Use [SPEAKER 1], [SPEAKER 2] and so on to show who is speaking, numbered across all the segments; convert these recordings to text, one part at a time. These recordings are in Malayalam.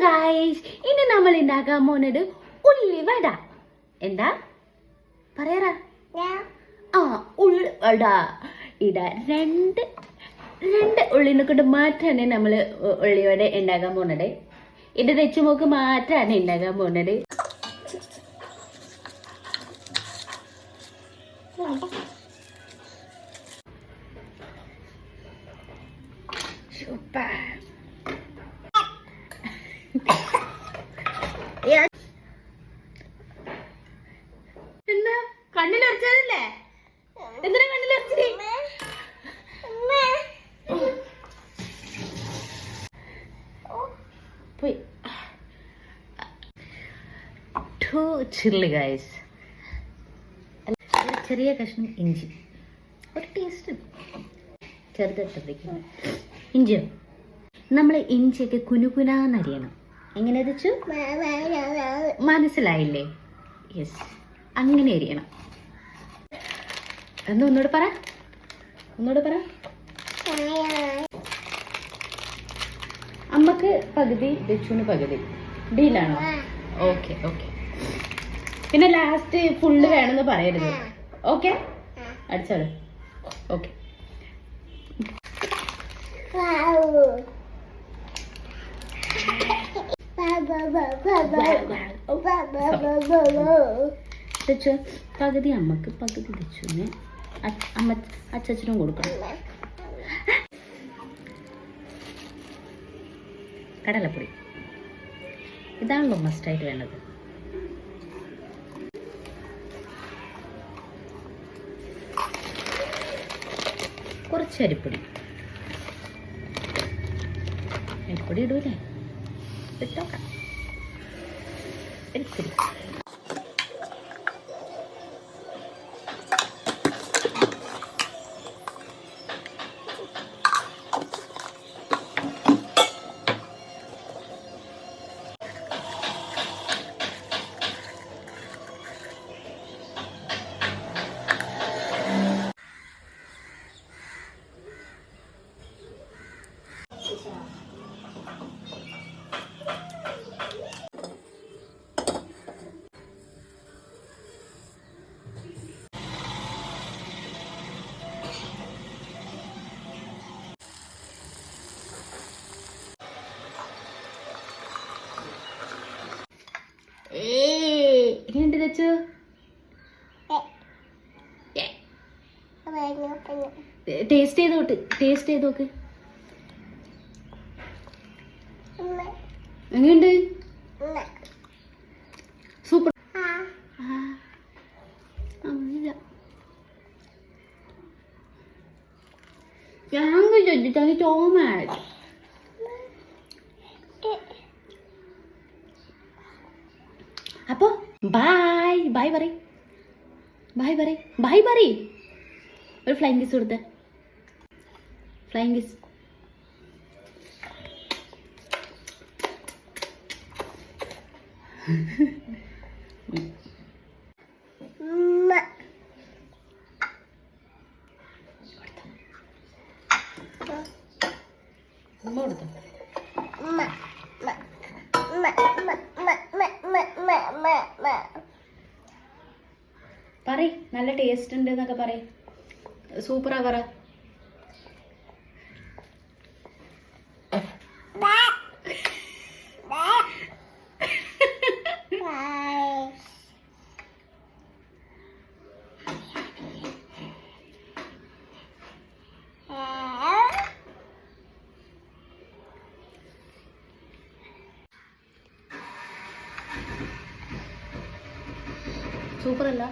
[SPEAKER 1] ഗായ്സ്, ഇനി നമ്മൾ ഉണ്ടാക്കാൻ പോകുന്നത് ഉള്ളിവട. എന്താ പറയാ? ഉള്ളിവട. ഇതാ രണ്ട് ഉള്ളിനെ കൊണ്ട് മാത്രമാണ് നമ്മൾ ഉള്ളിവട ഉണ്ടാക്കാൻ പോകുന്നത്. ഇത് തെച്ചുമോക്ക് മാത്രമാണ് ഉണ്ടാക്കാൻ പോകുന്നത്. സൂപ്പർ. എന്താ കണ്ണിലൊരച്ചതല്ലേ? എന്തിനാ കണ്ണിലൊരച്ചത്? പോയി. Chilli guys. ചെറിയ കഷ്ണം ഇഞ്ചി, ഒരു ടേസ്റ്റ് ചെറുതിട്ടിരിക്കുന്നു. ഇഞ്ചിയോ? നമ്മൾ ഇഞ്ചിയൊക്കെ കുനുകുനാന്നരിയണം. എങ്ങനെ വെച്ചു മനസ്സിലായില്ലേ? യെസ്, അങ്ങനെ അരിയണം. എന്നാ ഒന്നുകൂടെ പറ. അമ്മക്ക് പകുതി, ദച്ചുന് പകുതി. ഡീലാണോ? ഓക്കെ. പിന്നെ ലാസ്റ്റ് ഫുള്ള് വേണമെന്ന് പറയരുത്. ഓക്കെ, അടിച്ചോളൂ. ഓക്കെ. പകുതി അമ്മക്ക്, പകുതി ദച്ചുന്, അമ്മ അച്ഛനും കൊടുക്കണം. കടലപ്പൊടി ഇതാണല്ലോ മസ്റ്റായിട്ട് വേണ്ടത്. കുറച്ച് അരിപ്പൊടി ഇടൂലേ? ഇട്ടോക്കാം. ഇത്തിരി എങ്ങനെയുണ്ട് വെച്ചു? ടേസ്റ്റ് ചെയ്ത് നോക്ക്. എങ്ങനെയുണ്ട്? സൂപ്പർ. ഞാൻ ചോദിച്ചു ടോമാറ്റോ. അപ്പൊ ബൈ പറ. ഒരു ഫ്ലൈങ് കിസ് കൊടുത്ത. Flying kiss. ഉമ്മ കൊടുത്തോ? പറ, നല്ല ടേസ്റ്റ് ഉണ്ട് എന്നൊക്കെ പറ. സൂപ്പറാ പറ. സൂപ്പറല്ല?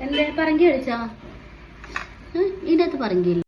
[SPEAKER 1] എന്തേ പറങ്കി കഴിച്ചാ? ഇതിനകത്ത് പറങ്കിയില്ല.